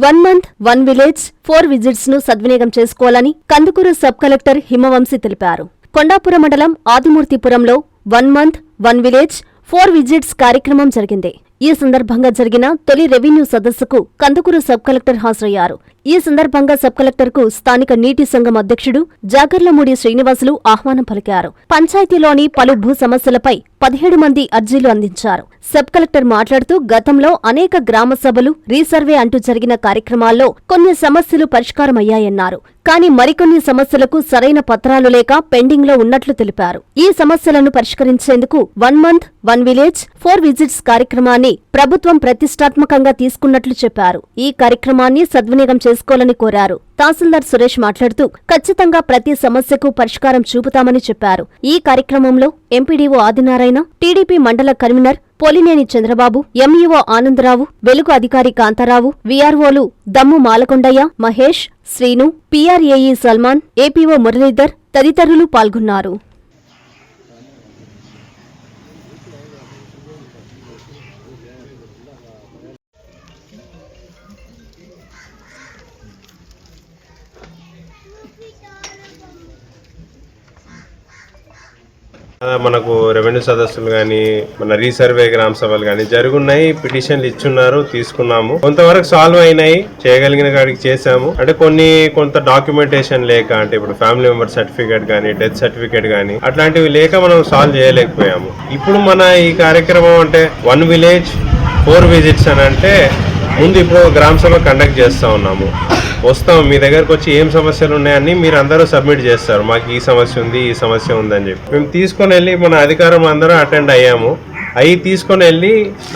1 month 1 village 4 visits ను సద్వినియోగం చేసుకోవాలని కందుకూరు సబ్ కలెక్టర్ హిమవంశి తెలిపారు. కొండాపురం మండలం ఆదిమూర్తిపురంలో 1 మంత్ 1 విలేజ్ 4 విజిట్స్ కార్యక్రమం జరిగింది. ఈ సందర్భంగా జరిగిన తొలి రెవెన్యూ సదస్సుకు కందుకూరు సబ్ కలెక్టర్ హాజరయ్యారు. ఈ సందర్భంగా సబ్ కలెక్టర్కు స్థానిక నీటి సంఘం అధ్యక్షుడు జాగర్లమూడి శ్రీనివాసులు ఆహ్వానం పలికారు. పంచాయతీలోని పలు భూ సమస్యలపై 17 మంది అర్జీలు అందించారు. సబ్ కలెక్టర్ మాట్లాడుతూ గతంలో అనేక గ్రామ సభలు, రీసర్వే అంటూ జరిగిన కార్యక్రమాల్లో కొన్ని సమస్యలు పరిష్కారమయ్యాయన్నారు. కానీ మరికొన్ని సమస్యలకు సరైన పత్రాలు లేక పెండింగ్ లో ఉన్నట్లు తెలిపారు. ఈ సమస్యలను పరిష్కరించేందుకు 1 మంత్ 1 విలేజ్ 4 విజిట్స్ కార్యక్రమాన్ని ప్రభుత్వం ప్రతిష్టాత్మకంగా తీసుకున్నట్లు చెప్పారు. ఈ కార్యక్రమాన్ని సద్వినియోగం చేసుకోవాలని కోరారు. తహసీల్దార్ సురేష్ మాట్లాడుతూ ఖచ్చితంగా ప్రతి సమస్యకు పరిష్కారం చూపుతామని చెప్పారు. ఈ కార్యక్రమంలో ఎంపీడీఓ ఆదినారాయణ, టీడీపీ మండల కన్వీనర్ పోలినేని చంద్రబాబు, ఎంఈఓ ఆనందరావు, వెలుగు అధికారి కాంతారావు, వీఆర్ఓలు దమ్ము మాలకొండయ్య, మహేష్, శ్రీను, పీఆర్ఏఈ సల్మాన్, ఏపీఓ మురళీధర్ తదితరులు పాల్గొన్నారు. మనకు రెవెన్యూ సదస్సులు కానీ, మన రీసర్వే గ్రామ సభలు కానీ జరుగున్నాయి. పిటిషన్లు ఇచ్చున్నారు, తీసుకున్నాము. కొంతవరకు సాల్వ్ అయినాయి, చేయగలిగిన కాడికి చేసాము. అంటే కొంత డాక్యుమెంటేషన్ లేక, అంటే ఇప్పుడు ఫ్యామిలీ మెంబర్ సర్టిఫికేట్ కానీ, డెత్ సర్టిఫికేట్ కానీ అట్లాంటివి లేక మనం సాల్వ్ చేయలేకపోయాము. ఇప్పుడు మన ఈ కార్యక్రమం అంటే 1 విలేజ్ 4 విజిట్స్ అని అంటే ముందు ఇప్పుడు గ్రామ సభ కండక్ట్ చేస్తా ఉన్నాము. వస్తాం మీ దగ్గరకు వచ్చి ఏం సమస్యలు ఉన్నాయని మీరు అందరూ సబ్మిట్ చేస్తారు. మాకు ఈ సమస్య ఉంది, ఈ సమస్య ఉందని చెప్పి మేము తీసుకొని వెళ్ళి మన అధికారం అందరూ అటెండ్ అయ్యాము. అవి తీసుకొని వెళ్ళి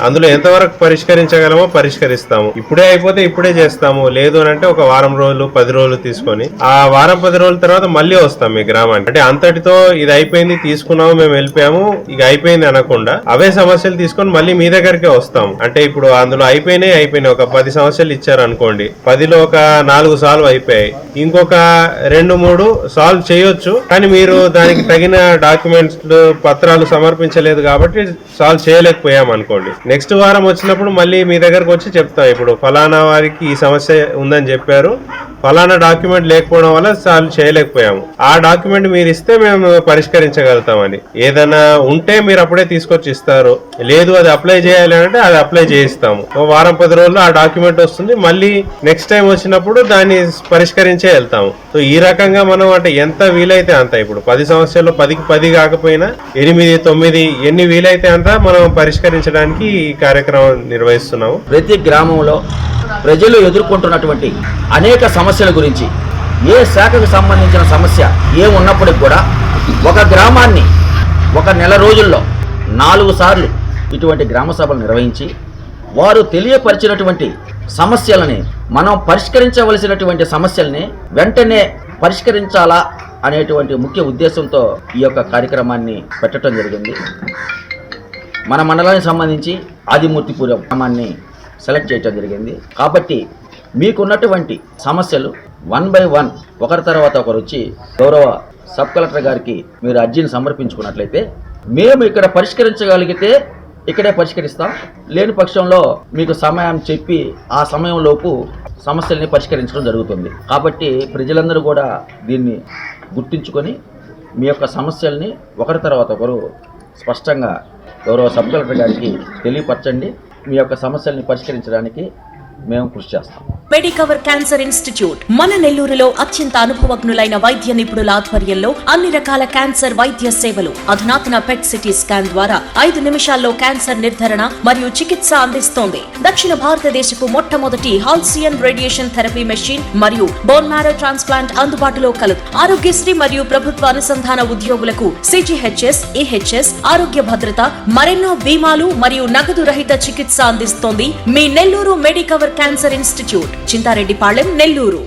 అందులో ఎంతవరకు పరిష్కరించగలమో పరిష్కరిస్తాము. ఇప్పుడే అయిపోతే ఇప్పుడే చేస్తాము, లేదు అని అంటే ఒక వారం రోజులు 10 రోజులు తీసుకొని ఆ వారం 10 రోజుల తర్వాత మళ్ళీ వస్తాం మీ గ్రామానికి. అంటే అంతటితో ఇది అయిపోయింది, తీసుకున్నాము, మేము వెళ్ళిపోయాము, ఇక అయిపోయింది అనకుండా అవే సమస్యలు తీసుకొని మళ్ళీ మీ దగ్గరికే వస్తాము. అంటే ఇప్పుడు అందులో అయిపోయినాయి ఒక 10 సమస్యలు ఇచ్చారు అనుకోండి, 10లో ఒక 4 సాల్వ్ అయిపోయాయి, ఇంకొక 2-3 సాల్వ్ చేయొచ్చు. కానీ మీరు దానికి తగిన డాక్యుమెంట్స్ పత్రాలు సమర్పించలేదు కాబట్టి సాల్వ్ చేయలేకపోయాం అనుకోండి. నెక్స్ట్ వారం వచ్చినప్పుడు మళ్ళీ మీ దగ్గరకు వచ్చి చెప్తాం, ఇప్పుడు ఫలానా వారికి ఈ సమస్య ఉందని చెప్పారు, ఫలానా డాక్యుమెంట్ లేకపోవడం వల్ల సాల్వ్ చేయలేకపోయాము, ఆ డాక్యుమెంట్ మీరు ఇస్తే మేము పరిష్కరించగలుగుతామని. ఏదైనా ఉంటే మీరు అప్పుడే తీసుకొచ్చి ఇస్తారు, లేదు అది అప్లై చేయాలి అంటే అది అప్లై చేయిస్తాము. వారం 10 రోజుల్లో ఆ డాక్యుమెంట్ వస్తుంది, మళ్ళీ నెక్స్ట్ టైం వచ్చినప్పుడు దాన్ని పరిష్కరించే వెళ్తాము. సో ఈ రకంగా మనం అంటే ఎంత వీలైతే అంత, ఇప్పుడు 10 సమస్యల్లో 10కి 10 కాకపోయినా 8, 9 ఎన్ని వీలైతే అంత మనం పరిష్కరించడానికి ఈ కార్యక్రమం నిర్వహిస్తున్నాము. ప్రతి గ్రామంలో ప్రజలు ఎదుర్కొంటున్నటువంటి అనేక సమస్యల గురించి, ఏ శాఖకు సంబంధించిన సమస్య ఏమున్నప్పటికి కూడా ఒక గ్రామాన్ని ఒక నెల రోజుల్లో 4 సార్లు ఇటువంటి గ్రామ సభలు నిర్వహించి వారు తెలియపరిచినటువంటి సమస్యలని, మనం పరిష్కరించవలసినటువంటి సమస్యల్ని వెంటనే పరిష్కరించాలా అనేటువంటి ముఖ్య ఉద్దేశంతో ఈ యొక్క కార్యక్రమాన్ని పెట్టడం జరిగింది. మన మండలానికి సంబంధించి ఆదిమూర్తిపురం గ్రామాన్ని సెలెక్ట్ చేయడం జరిగింది. కాబట్టి మీకున్నటువంటి సమస్యలు 1 by 1 ఒకరి తర్వాత ఒకరు వచ్చి గౌరవ సబ్ కలెక్టర్ గారికి మీరు అర్జీని సమర్పించుకున్నట్లయితే మేము ఇక్కడ పరిష్కరించగలిగితే ఇక్కడే పరిష్కరిస్తాం, లేని పక్షంలో మీకు సమయం చెప్పి ఆ సమయంలోపు సమస్యల్ని పరిష్కరించడం జరుగుతుంది. కాబట్టి ప్రజలందరూ కూడా దీన్ని గుర్తించుకొని మీ యొక్క సమస్యల్ని ఒకరి తర్వాత ఒకరు స్పష్టంగా గౌరవ సబ్ కలెక్టర్ గారికి తెలియపరచండి. మీ యొక్క సమస్యల్ని పరిష్కరించడానికి మేము కృషి చేస్తాం. మెడికవర్ క్యాన్సర్ ఇన్స్టిట్యూట్ మన నెల్లూరులో అత్యంత అనుభవజ్ఞులైన వైద్య నిపుణుల ఆధ్వర్యంలో అన్ని రకాల క్యాన్సర్ వైద్య సేవలు, అధునాతన పెట్ సిటీ స్కాన్ ద్వారా 5 నిమిషాల్లో క్యాన్సర్ నిర్ధారణ మరియు చికిత్స అందిస్తోంది. దక్షిణ భారతదేశపు మొట్టమొదటి హాల్సియన్ రేడియేషన్ థెరపీ మెషిన్ మరియు బోన్ మ్యారో ట్రాన్స్ప్లాంట్ అందుబాటులో కలదు. ఆరోగ్యశ్రీ మరియు ప్రభుత్వ అనుసంధాన ఉద్యోగులకు CGHS, EHS, ఆరోగ్య భద్రత, మరెన్నో బీమాలు మరియు నగదు రహిత చికిత్స అందిస్తోంది మీ Nellore Medicover cancer institute, Chintareddypalem, Nellore.